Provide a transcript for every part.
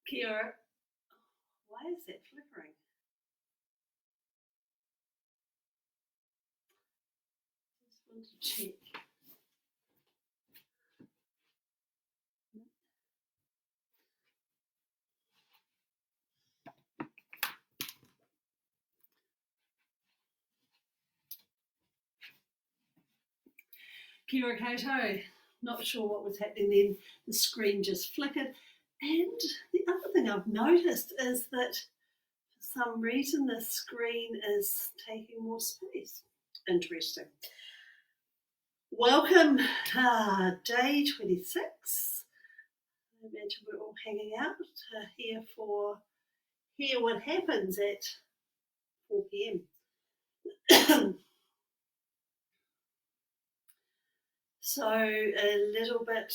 Kia, why is that flickering? Just want to check. Kia koutou. Not sure what was happening then. The screen just flickered. And the other thing I've noticed is that for some reason the screen is taking more space. Interesting. Welcome, day 26. I imagine we're all hanging out to hear what happens at 4 p.m. So a little bit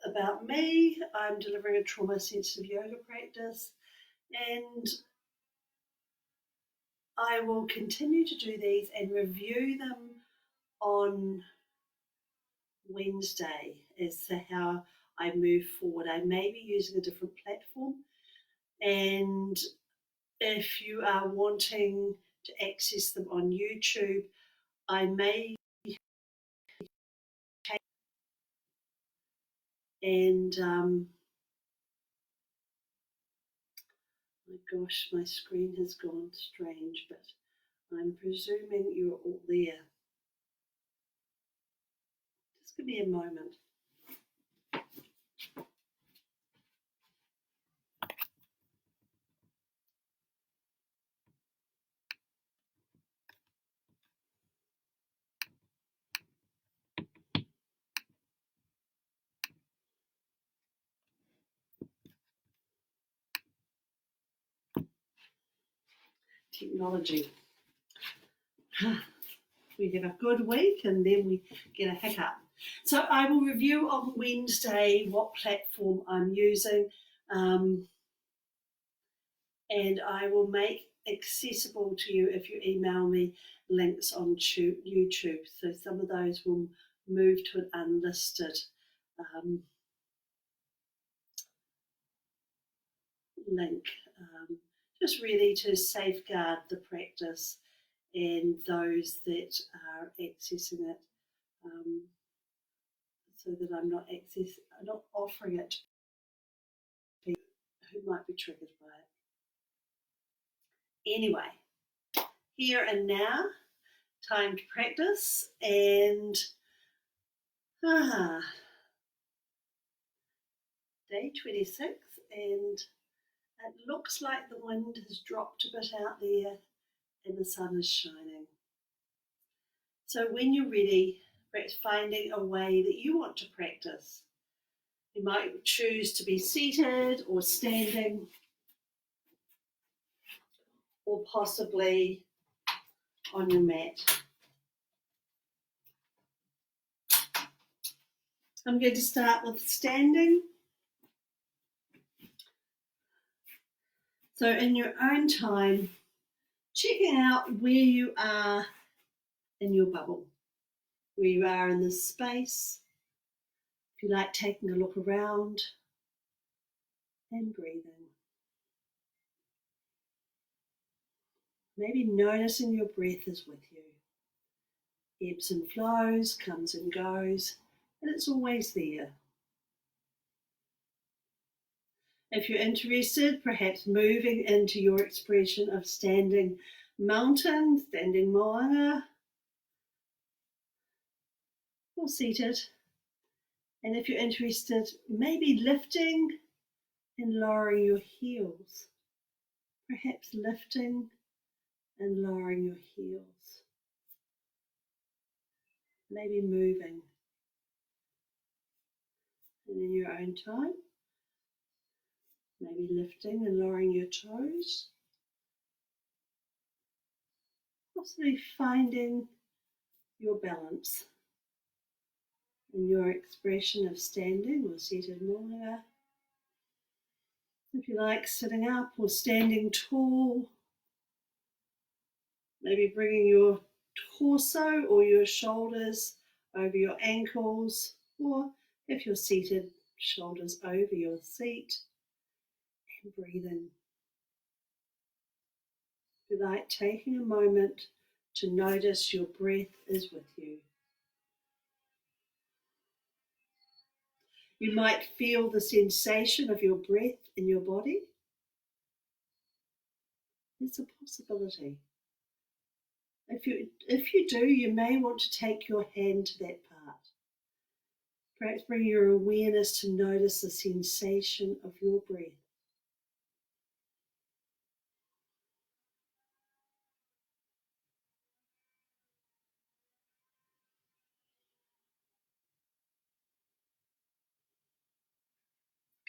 about me. I'm delivering a trauma-sensitive yoga practice, and I will continue to do these and review them on Wednesday as to how I move forward. I may be using a different platform, and if you are wanting to access them on YouTube, I may and my gosh, my screen has gone strange, but I'm presuming you're all there. Just give me a moment. Technology. We have a good week and then we get a hiccup. So I will review on Wednesday what platform I'm using, and I will make accessible to you if you email me links on YouTube. So some of those will move to an unlisted link, just really to safeguard the practice and those that are accessing it, so that I'm not offering it to people who might be triggered by it. Anyway, here and now, time to practice, and day 26, and it looks like the wind has dropped a bit out there and the sun is shining. So when you're ready, perhaps finding a way that you want to practice. You might choose to be seated or standing, or possibly on your mat. I'm going to start with standing. So in your own time, checking out where you are in your bubble, where you are in this space. If you like, taking a look around and breathing. Maybe noticing your breath is with you. Ebbs and flows, comes and goes, and it's always there. If you're interested, perhaps moving into your expression of standing mountain, standing moanga, or seated. And if you're interested, maybe lifting and lowering your heels. Perhaps lifting and lowering your heels. Maybe moving. And in your own time, maybe lifting and lowering your toes. Possibly finding your balance in your expression of standing or seated moanga. If you like, sitting up or standing tall. Maybe bringing your torso or your shoulders over your ankles, or if you're seated, shoulders over your seat. and breathing. If you like, taking a moment to notice your breath is with you. You might feel the sensation of your breath in your body. It's a possibility. If you do, you may want to take your hand to that part. Perhaps bring your awareness to notice the sensation of your breath.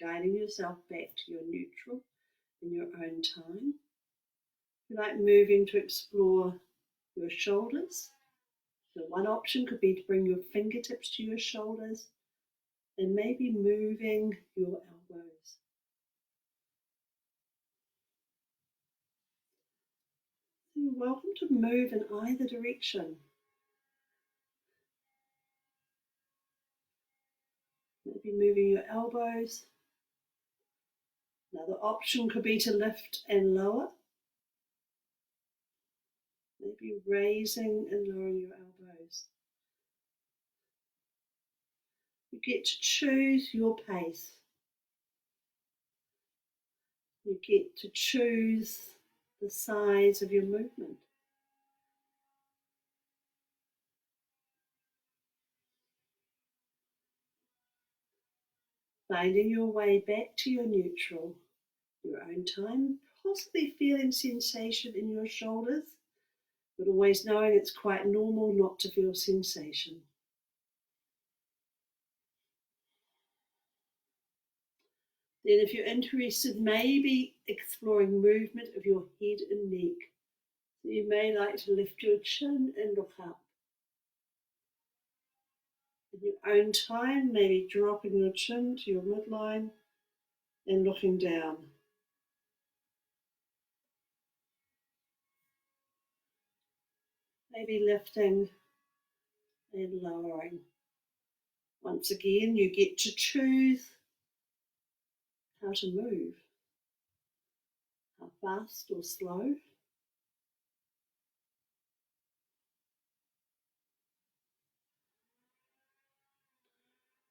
Guiding yourself back to your neutral in your own time. If you like, moving to explore your shoulders. So one option could be to bring your fingertips to your shoulders and maybe moving your elbows. So you're welcome to move in either direction. Maybe moving your elbows. Another option could be to lift and lower. Maybe raising and lowering your elbows. You get to choose your pace. You get to choose the size of your movement. Finding your way back to your neutral, your own time, possibly feeling sensation in your shoulders, but always knowing it's quite normal not to feel sensation. Then if you're interested, maybe exploring movement of your head and neck. So you may like to lift your chin and look up. In your own time, maybe dropping your chin to your midline and looking down. Maybe lifting and lowering. Once again, you get to choose how to move, how fast or slow.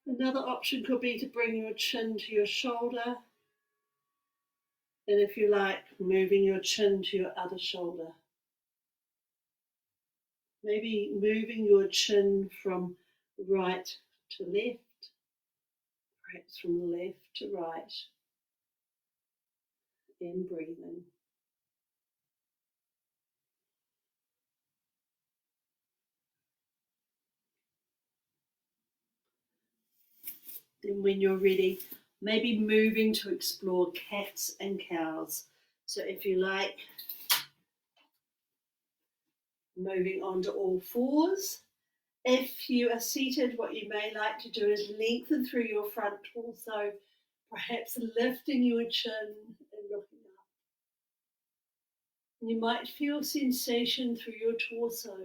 Another option could be to bring your chin to your shoulder, and if you like, moving your chin to your other shoulder. Maybe moving your chin from right to left, perhaps from left to right, and breathing. Then when you're ready, maybe moving to explore cats and cows. So if you like, moving onto all fours. If you are seated, what you may like to do is lengthen through your front torso, perhaps lifting your chin and looking up. You might feel sensation through your torso.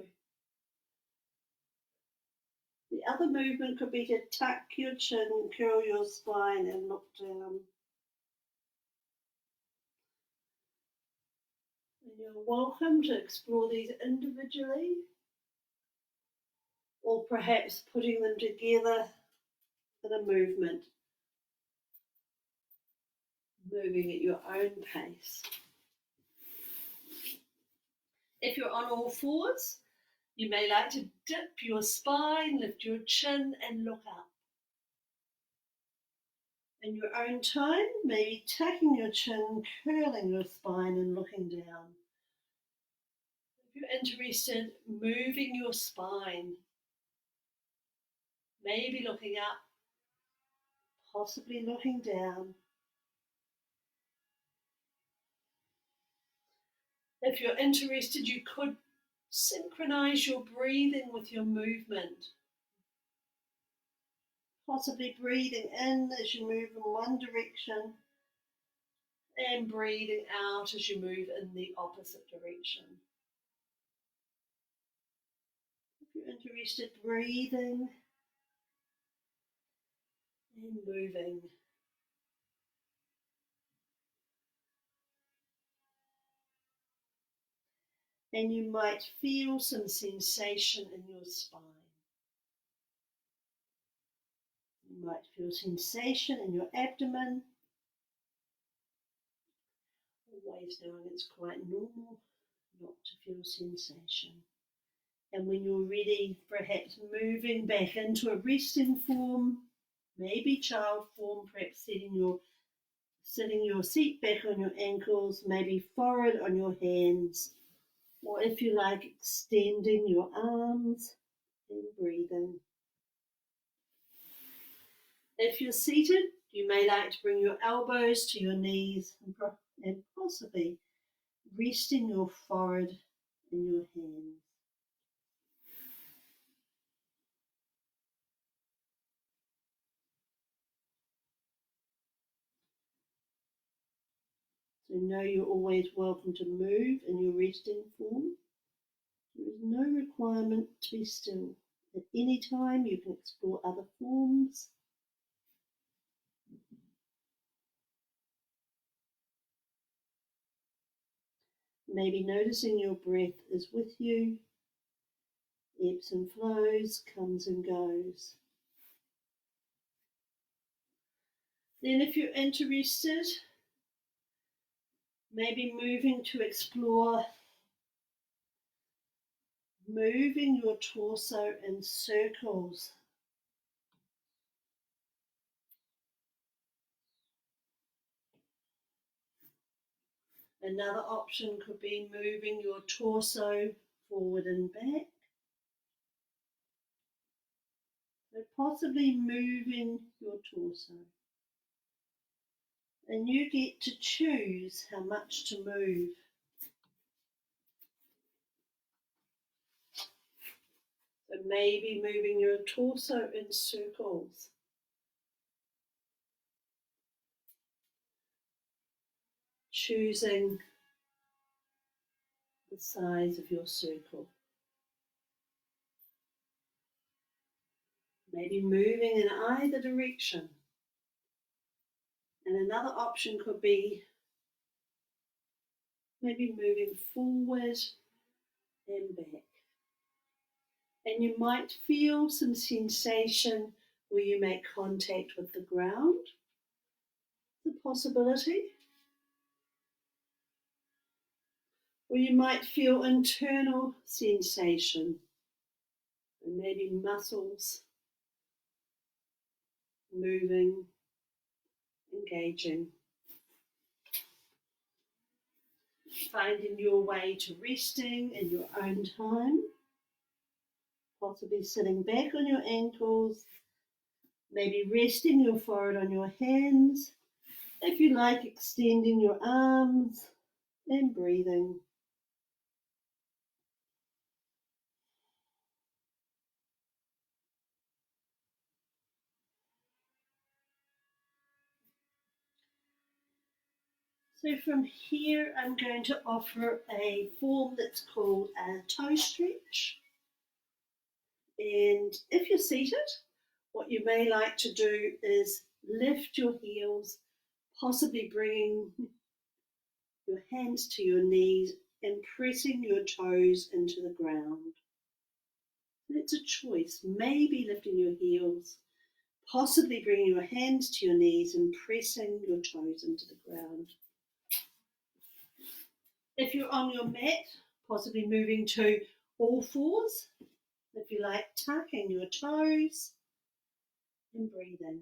The other movement could be to tuck your chin, curl your spine and look down. And you're welcome to explore these individually, or perhaps putting them together in a movement, moving at your own pace. If you're on all fours, you may like to dip your spine, lift your chin and look up. In your own time, maybe tucking your chin, curling your spine and looking down. If you're interested, moving your spine, maybe looking up, possibly looking down. If you're interested, you could synchronize your breathing with your movement. Possibly breathing in as you move in one direction and breathing out as you move in the opposite direction. If you're interested, breathing and moving. And you might feel some sensation in your spine. You might feel sensation in your abdomen. Always knowing it's quite normal not to feel sensation. And when you're ready, perhaps moving back into a resting form, maybe child form, perhaps sitting your seat back on your ankles, maybe forward on your hands, or if you like, extending your arms and breathing. If you're seated, you may like to bring your elbows to your knees and possibly resting your forehead in your hands. So know you're always welcome to move in your resting form. There is no requirement to be still. At any time you can explore other forms. Maybe noticing your breath is with you, ebbs and flows, comes and goes. Then if you're interested, maybe moving to explore moving your torso in circles. Another option could be moving your torso forward and back. So possibly moving your torso. And you get to choose how much to move. So maybe moving your torso in circles. Choosing the size of your circle. Maybe moving in either direction. And another option could be maybe moving forward and back. And you might feel some sensation where you make contact with the ground. The possibility. Or you might feel internal sensation, and maybe muscles moving, engaging. Finding your way to resting in your own time, possibly sitting back on your ankles, maybe resting your forehead on your hands, if you like, extending your arms and breathing. So from here, I'm going to offer a form that's called a toe stretch. And if you're seated, what you may like to do is lift your heels, possibly bringing your hands to your knees and pressing your toes into the ground. It's a choice, maybe lifting your heels, possibly bringing your hands to your knees and pressing your toes into the ground. If you're on your mat, possibly moving to all fours. If you like, tucking your toes and breathing.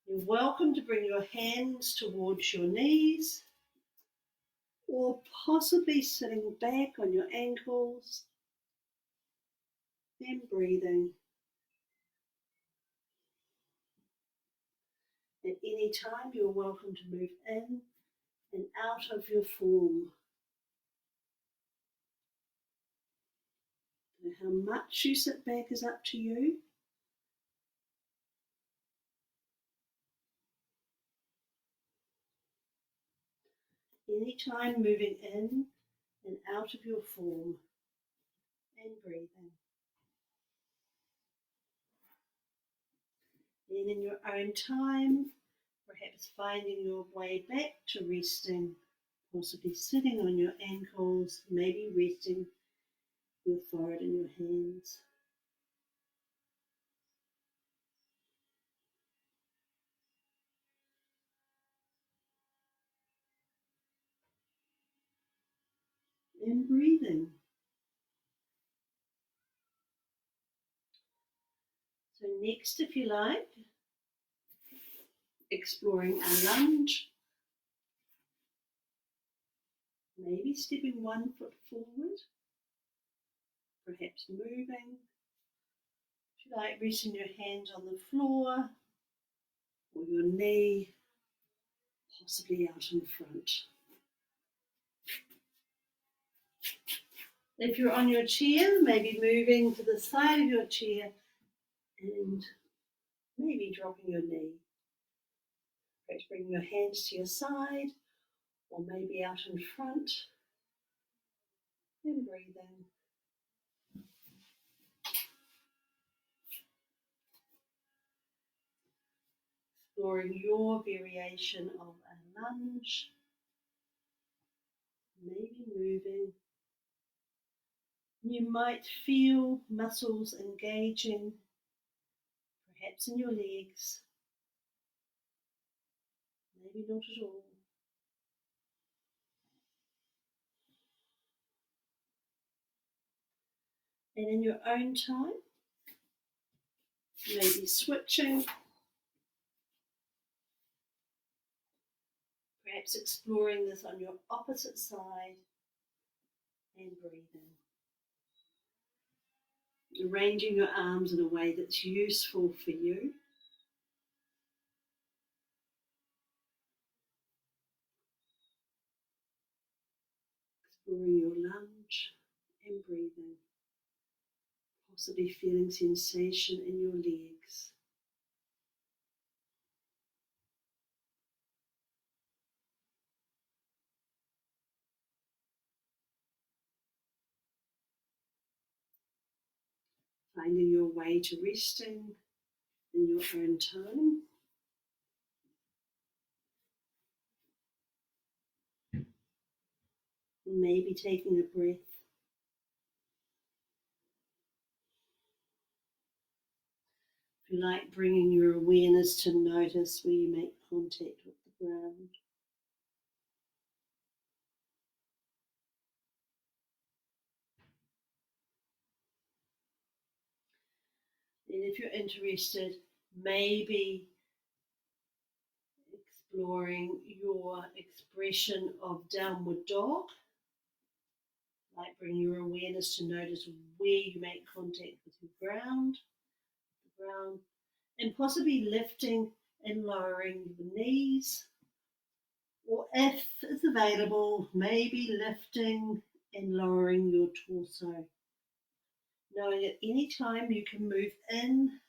You're welcome to bring your hands towards your knees or possibly sitting back on your ankles and breathing. At any time, you're welcome to move in and out of your form. And how much you sit back is up to you. Anytime moving in and out of your form and breathing. Then in your own time, perhaps finding your way back to resting possibly sitting on your ankles, maybe resting your forehead in your hands. And breathing. So next, if you like, exploring a lunge. Maybe stepping one foot forward, perhaps moving. If you like, resting your hands on the floor or your knee, possibly out in front. If you're on your chair, maybe moving to the side of your chair and maybe dropping your knee. Perhaps bringing your hands to your side or maybe out in front and breathing. Exploring your variation of a lunge, maybe moving. You might feel muscles engaging, perhaps in your legs, maybe not at all. And in your own time, maybe switching, perhaps exploring this on your opposite side and breathing. Arranging your arms in a way that's useful for you. Exploring your lunge and breathing. Possibly feeling sensation in your legs. Finding your way to resting in your own time. Maybe taking a breath. If you like, bringing your awareness to notice where you make contact with the ground. And if you're interested, maybe exploring your expression of downward dog, like bring your awareness to notice where you make contact with the ground, and possibly lifting and lowering your knees, or if it's available, maybe lifting and lowering your torso. Knowing at any time you can move in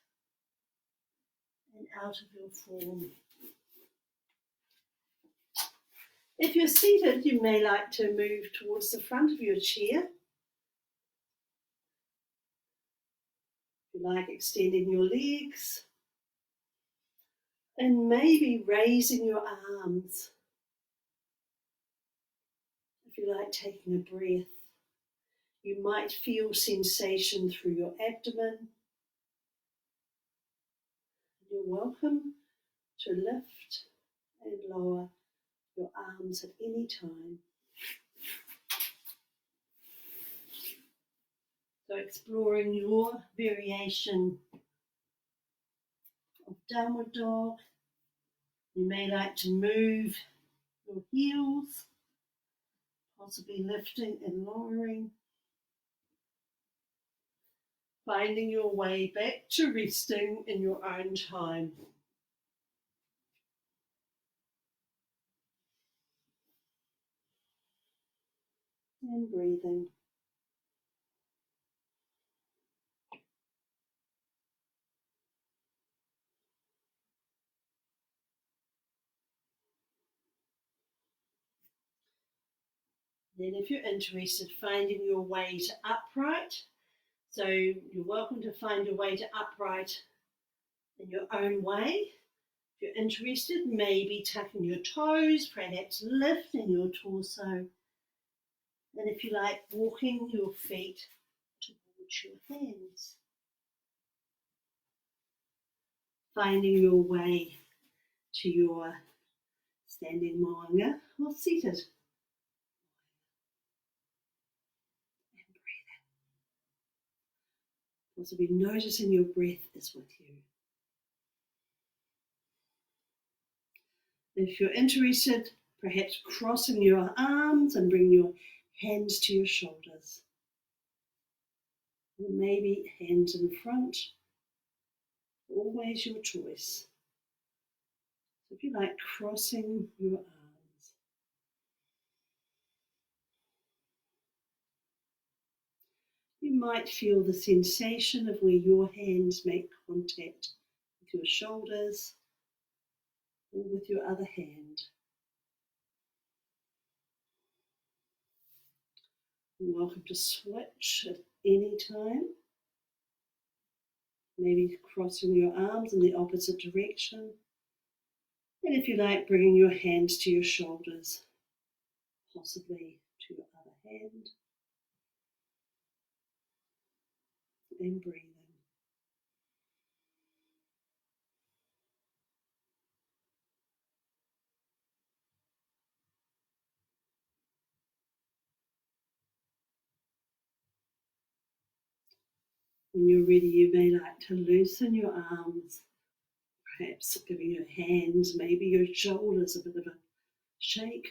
and out of your form. If you're seated, you may like to move towards the front of your chair. If you like, extending your legs and maybe raising your arms. If you like, taking a breath. You might feel sensation through your abdomen. You're welcome to lift and lower your arms at any time. So exploring your variation of downward dog. You may like to move your heels, possibly lifting and lowering. Finding your way back to resting in your own time. And breathing. Then if you're interested, finding your way to upright. So you're welcome to find your way to upright in your own way. If you're interested, maybe tucking your toes, perhaps lifting your torso. And if you like, walking your feet towards your hands. Finding your way to your standing moanga or seated. And breathing. Possibly noticing your breath is with you. If you're interested, perhaps crossing your arms and bring your hands to your shoulders. Or maybe hands in front. Always your choice. So if you like, crossing your arms. You might feel the sensation of where your hands make contact with your shoulders or with your other hand. You're welcome to switch at any time. Maybe crossing your arms in the opposite direction. And if you like, bringing your hands to your shoulders, possibly to your other hand. And breathing. When you're ready, you may like to loosen your arms, perhaps giving your hands, maybe your shoulders a bit of a shake.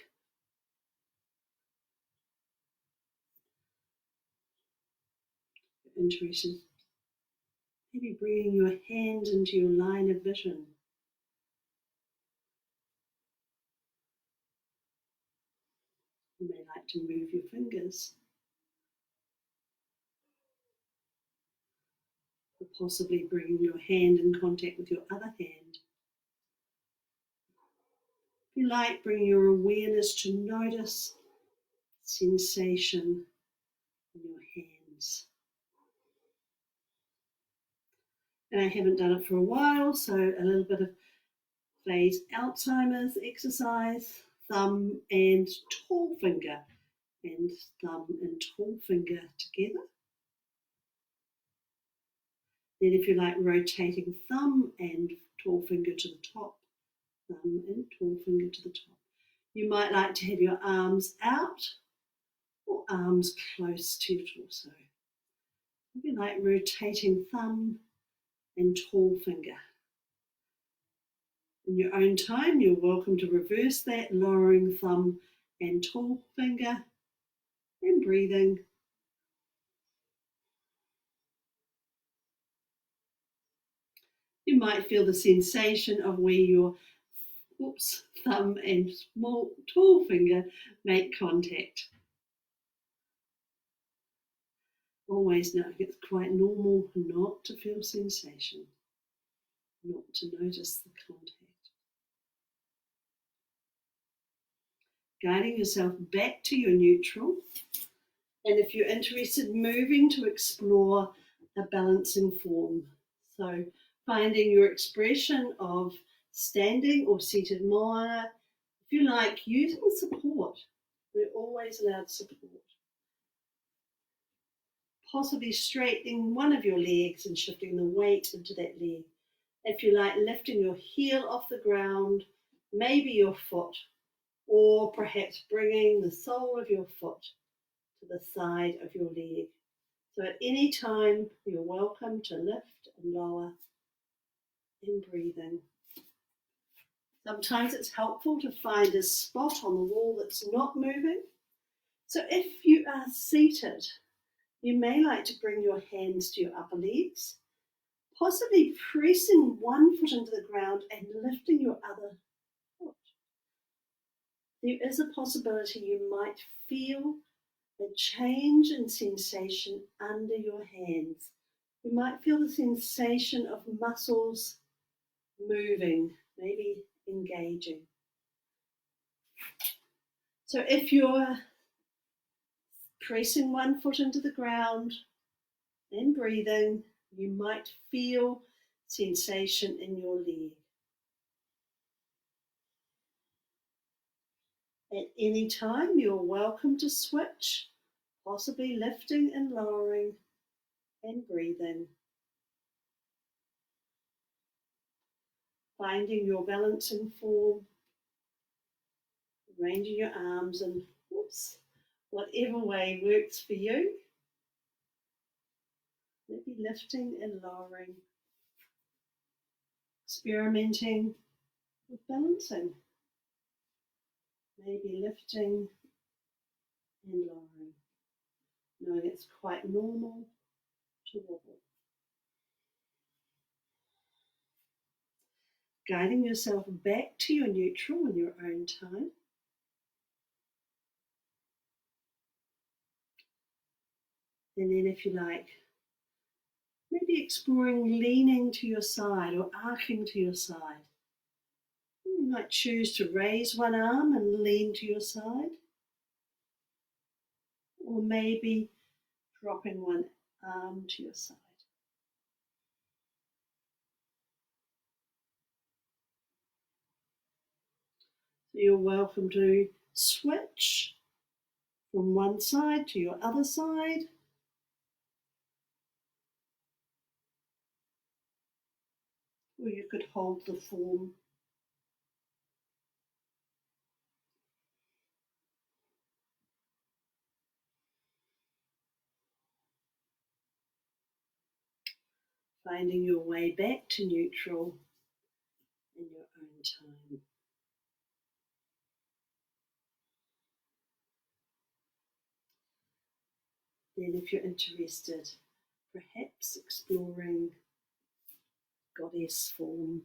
If you're interested, maybe bringing your hands into your line of vision. You may like to move your fingers. Or possibly bringing your hand in contact with your other hand. If you like, bring your awareness to notice sensation in your hands. And I haven't done it for a while, so a little bit of phase Alzheimer's exercise, thumb and tall finger, and thumb and tall finger together. Then if you like, rotating thumb and tall finger to the top, thumb and tall finger to the top. You might like to have your arms out or arms close to your torso. If you like, rotating thumb and tall finger. In your own time, you're welcome to reverse that, lowering thumb and tall finger and breathing. You might feel the sensation of where your thumb and tall finger make contact. Always know it's quite normal not to feel sensation, not to notice the contact. Guiding yourself back to your neutral. And if you're interested, moving to explore a balancing form. So finding your expression of standing or seated moana. If you like, using support. We're always allowed support. Possibly straightening one of your legs and shifting the weight into that leg. If you like, lifting your heel off the ground, maybe your foot, or perhaps bringing the sole of your foot to the side of your leg. So at any time, you're welcome to lift and lower and breathing. Sometimes it's helpful to find a spot on the wall that's not moving. So if you are seated, you may like to bring your hands to your upper legs, possibly pressing one foot into the ground and lifting your other foot. There is a possibility you might feel a change in sensation under your hands. You might feel the sensation of muscles moving, maybe engaging. So if you're pressing one foot into the ground and breathing, you might feel sensation in your leg. At any time, you're welcome to switch, possibly lifting and lowering and breathing. Finding your balancing form, arranging your arms in whatever way works for you. Maybe lifting and lowering, experimenting with balancing. Maybe lifting and lowering, knowing it's quite normal to wobble. Guiding yourself back to your neutral in your own time. And then if you like, maybe exploring leaning to your side or arcing to your side. You might choose to raise one arm and lean to your side, or maybe dropping one arm to your side. So you're welcome to switch from one side to your other side. Or you could hold the form. Finding your way back to neutral in your own time. Then if you're interested, perhaps exploring goddess form.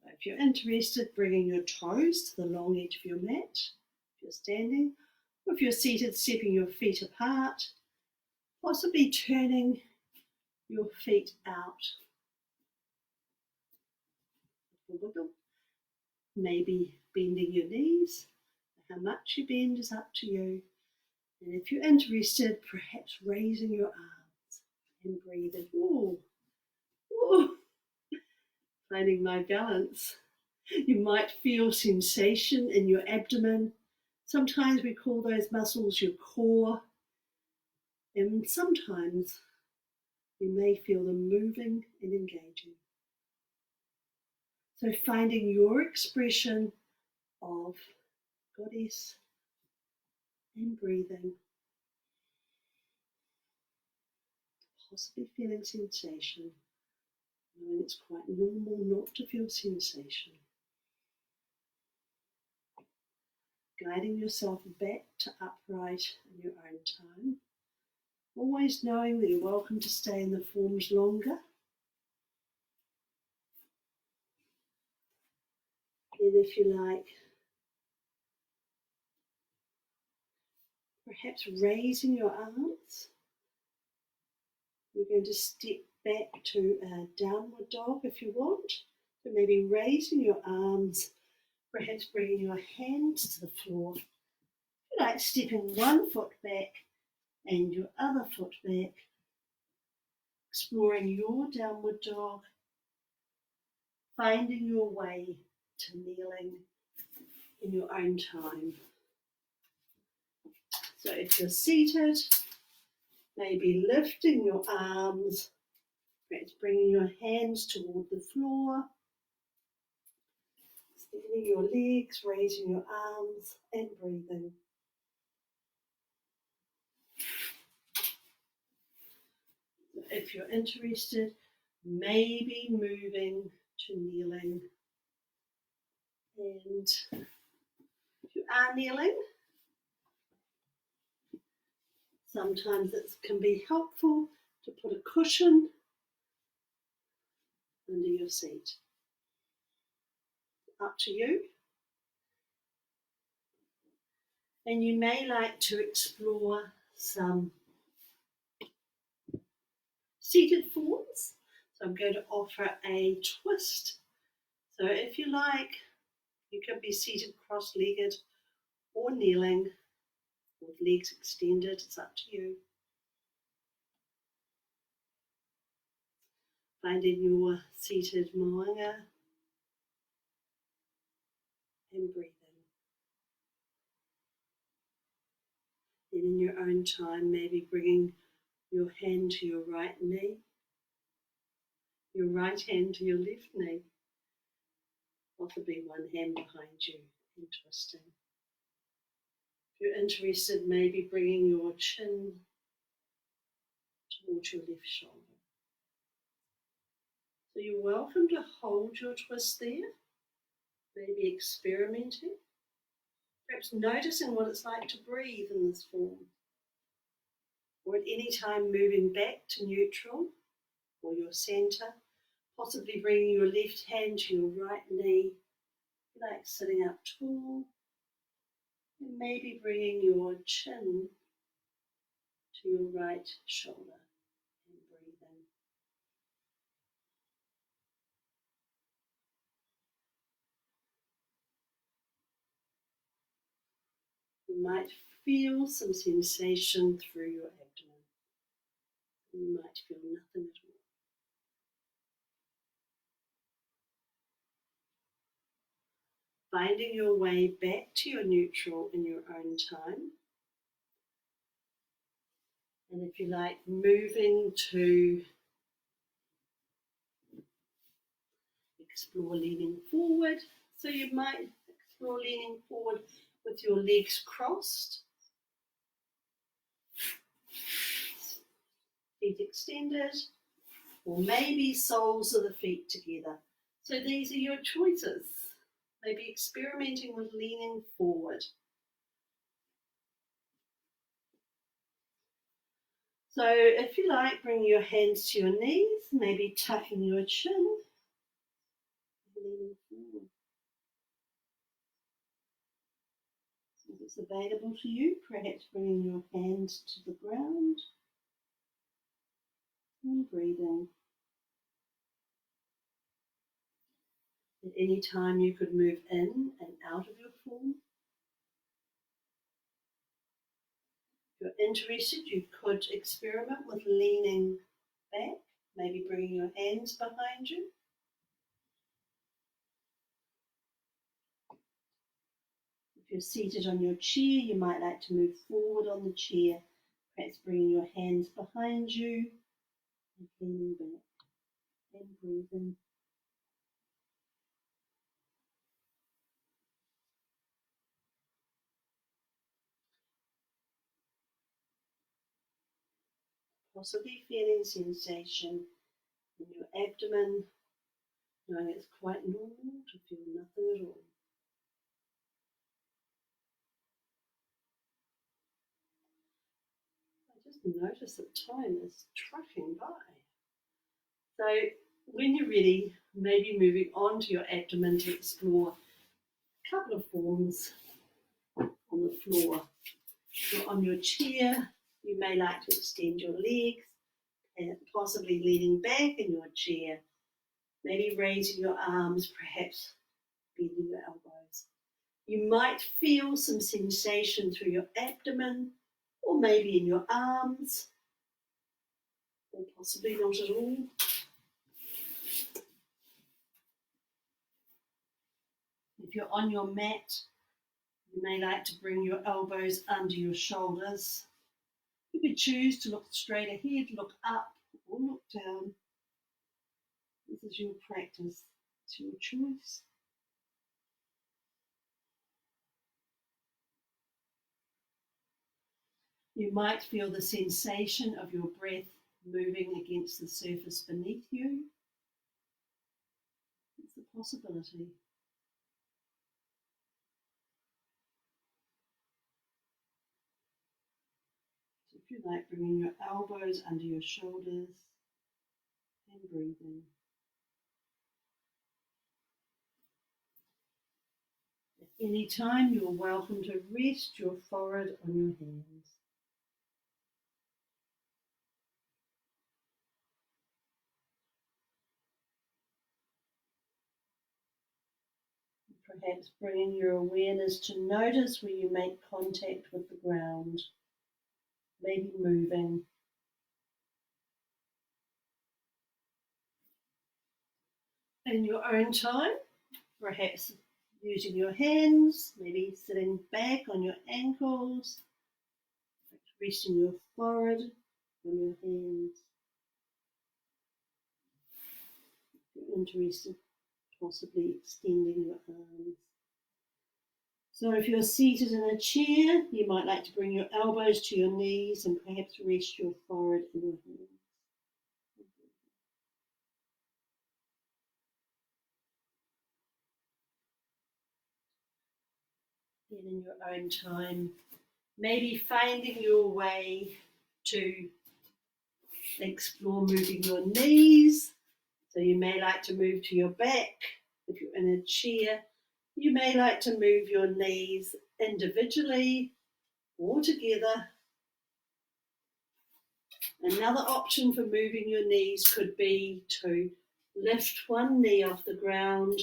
If you're interested, bringing your toes to the long edge of your mat, if you're standing, or if you're seated, stepping your feet apart, possibly turning your feet out. Wiggle. Maybe bending your knees. How much you bend is up to you. And if you're interested, perhaps raising your arms and breathing. Ooh. Ooh. Finding my balance. You might feel sensation in your abdomen. Sometimes we call those muscles your core. And sometimes you may feel them moving and engaging. So finding your expression of goddess and breathing. Possibly feeling sensation. Knowing it's quite normal not to feel sensation. Guiding yourself back to upright in your own time. Always knowing that you're welcome to stay in the forms longer. And if you like, perhaps raising your arms. You're going to step back to a downward dog if you want. So maybe raising your arms, perhaps bringing your hands to the floor. If you like, stepping one foot back and your other foot back, exploring your downward dog, finding your way to kneeling in your own time. So if you're seated, maybe lifting your arms, perhaps bringing your hands toward the floor, extending your legs, raising your arms and breathing. If you're interested, maybe moving to kneeling. And if you are kneeling, sometimes it can be helpful to put a cushion under your seat. Up to you. And you may like to explore some seated forms. So I'm going to offer a twist. So if you like, you can be seated cross-legged or kneeling with legs extended. It's up to you. Finding your seated moanga and breathing. Then in your own time, maybe bringing your hand to your right knee, your right hand to your left knee, possibly one hand behind you and twisting. If you're interested, maybe bringing your chin towards your left shoulder. So you're welcome to hold your twist there, maybe experimenting, perhaps noticing what it's like to breathe in this form, or at any time moving back to neutral or your center, possibly bringing your left hand to your right knee, like sitting up tall, and maybe bringing your chin to your right shoulder and breathing. You might feel some sensation through your abdomen. You might feel nothing at all. Finding your way back to your neutral in your own time. And if you like, moving to explore leaning forward. So you might explore leaning forward with your legs crossed, feet extended, or maybe soles of the feet together. So these are your choices. Maybe experimenting with leaning forward. So if you like, bring your hands to your knees, maybe tucking your chin, leaning forward. If it's available to you, perhaps bringing your hands to the ground and breathing. At any time you could move in and out of your form. If you're interested, you could experiment with leaning back, maybe bringing your hands behind you. If you're seated on your chair, you might like to move forward on the chair, perhaps bringing your hands behind you and leaning back and breathing. Possibly feeling sensation in your abdomen, knowing it's quite normal to feel nothing at all. I just notice that time is trucking by. So when you're ready, maybe moving on to your abdomen to explore a couple of forms on the floor. If you're on your chair, you may like to extend your legs and possibly leaning back in your chair, maybe raising your arms, perhaps bending your elbows. You might feel some sensation through your abdomen or maybe in your arms, or possibly not at all. If you're on your mat, you may like to bring your elbows under your shoulders. You could choose to look straight ahead, look up, or look down. This is your practice. It's your choice. You might feel the sensation of your breath moving against the surface beneath you. It's a possibility. So if you like, bringing your elbows under your shoulders and breathing. At any time, you're welcome to rest your forehead on your hands. Perhaps bringing your awareness to notice where you make contact with the ground, maybe moving. In your own time, perhaps using your hands, maybe sitting back on your ankles, resting your forehead on your hands. If you're interested, possibly extending your arms. So if you're seated in a chair, you might like to bring your elbows to your knees and perhaps rest your forehead in your hands. Then in your own time, maybe finding your way to explore moving your knees. So you may like to move to your back. If you're in a chair, you may like to move your knees individually or together. Another option for moving your knees could be to lift one knee off the ground,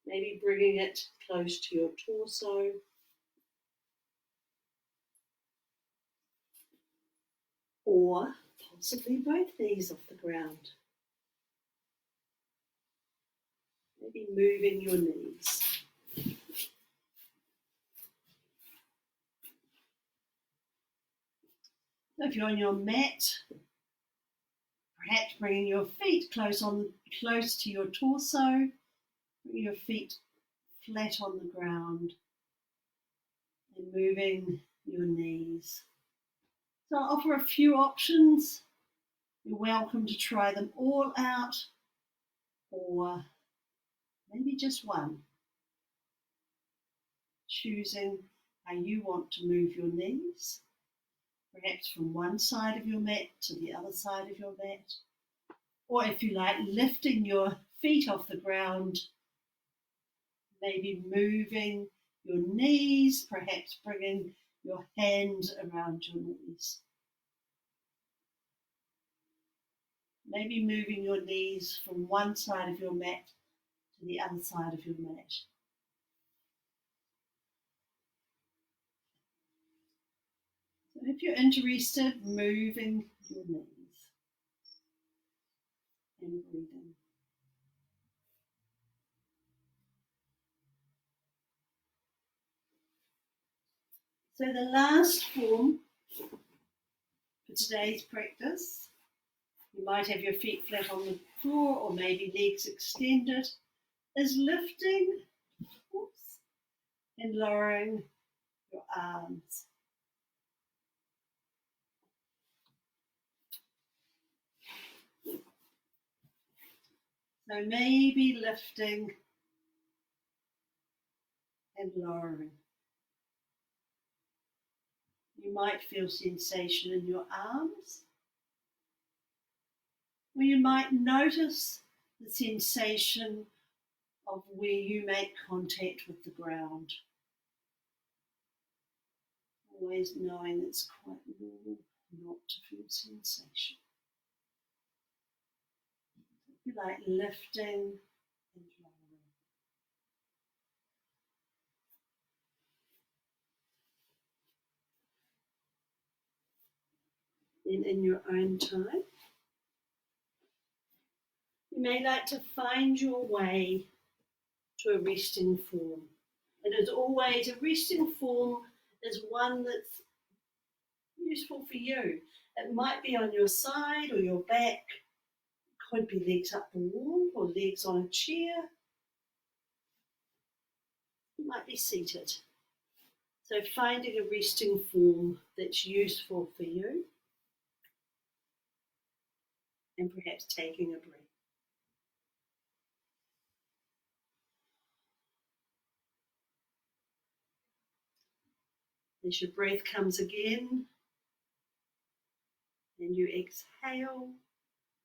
maybe bringing it close to your torso. Or possibly both knees off the ground. Maybe moving your knees. So if you're on your mat, perhaps bringing your feet close to your torso, bring your feet flat on the ground and moving your knees. So I'll offer a few options. You're welcome to try them all out, or maybe just one. Choosing how you want to move your knees, perhaps from one side of your mat to the other side of your mat, or if you like, lifting your feet off the ground, maybe moving your knees, perhaps bringing your hands around your knees. Maybe moving your knees from one side of your mat to the other side of your mat. So if you're interested, moving your knees and breathing. So the last form for today's practice, you might have your feet flat on the floor or maybe legs extended, is lifting and lowering your arms. So maybe lifting and lowering. You might feel sensation in your arms, or you might notice the sensation of where you make contact with the ground. Always knowing it's quite normal not to feel sensation. You like lifting and lowering. Then in your own time, you may like to find your way to a resting form. And as always, a resting form is one that's useful for you. It might be on your side or your back. It could be legs up the wall or legs on a chair. You might be seated. So finding a resting form that's useful for you and perhaps taking a breath. As your breath comes again and you exhale,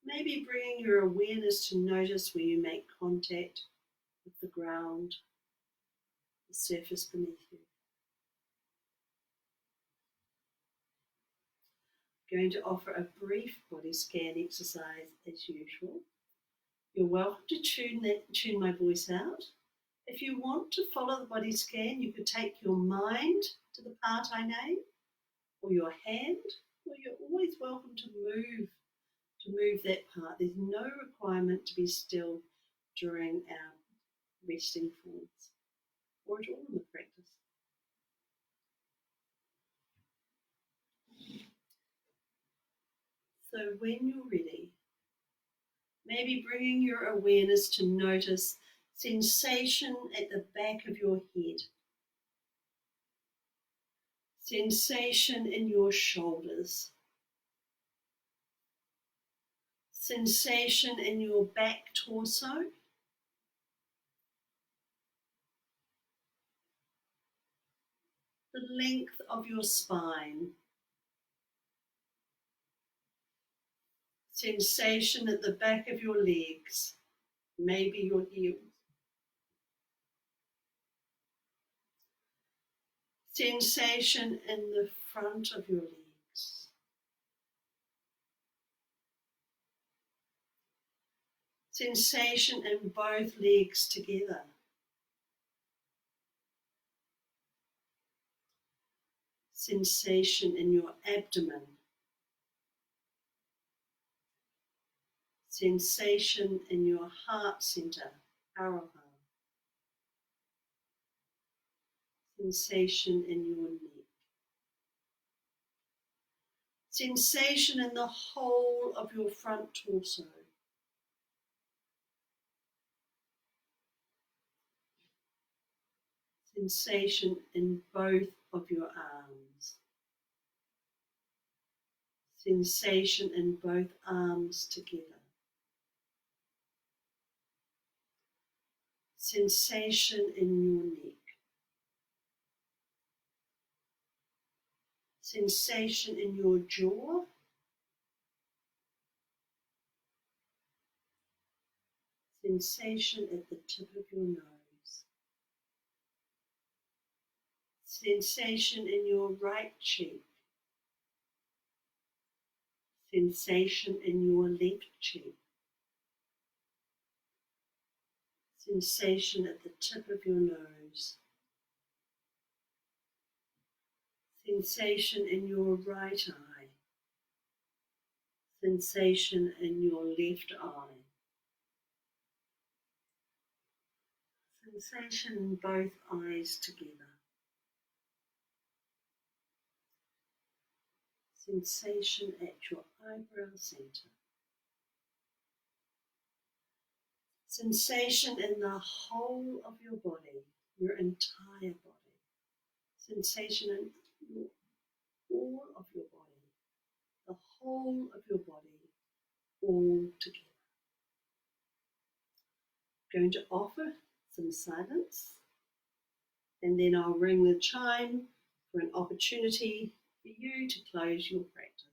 maybe bringing your awareness to notice where you make contact with the ground, the surface beneath you. I'm going to offer a brief body scan exercise as usual. You're welcome to tune my voice out. If you want to follow the body scan, you could take your mind to the part I name, or your hand, or you're always welcome to move that part. There's no requirement to be still during our resting forms or at all in the practice. So when you're ready, maybe bringing your awareness to notice sensation at the back of your head, sensation in your shoulders, sensation in your back torso, the length of your spine, sensation at the back of your legs, maybe your heels, sensation in the front of your legs, sensation in both legs together, sensation in your abdomen, sensation in your heart center, Araha, sensation in your neck, sensation in the whole of your front torso, sensation in both of your arms, sensation in both arms together, sensation in your neck, sensation in your jaw, sensation at the tip of your nose, sensation in your right cheek, sensation in your left cheek, sensation at the tip of your nose, sensation in your right eye, sensation in your left eye, sensation in both eyes together, sensation at your eyebrow center, sensation in the whole of your body, your entire body, sensation in all of your body, the whole of your body, all together. I'm going to offer some silence, and then I'll ring the chime for an opportunity for you to close your practice.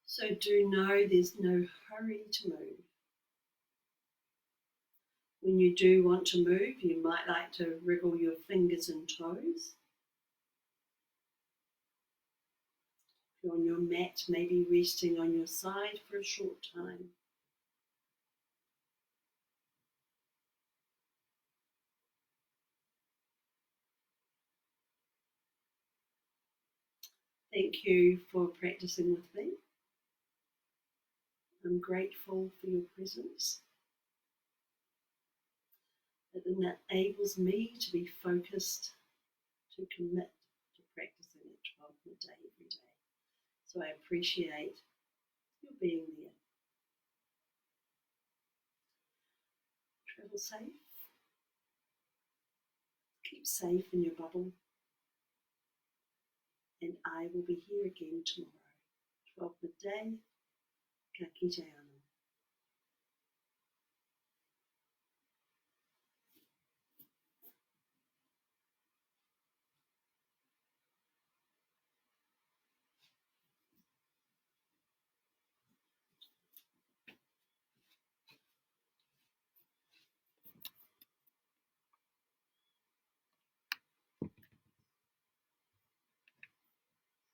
So do know there's no hurry to move. When you do want to move, you might like to wriggle your fingers and toes. If you're on your mat, maybe resting on your side for a short time. Thank you for practicing with me. I'm grateful for your presence. It enables me to be focused, to commit to practicing at 12 midday every day. So I appreciate you being there. Travel safe. Keep safe in your bubble. And I will be here again tomorrow, 12 midday. Ka kite ana.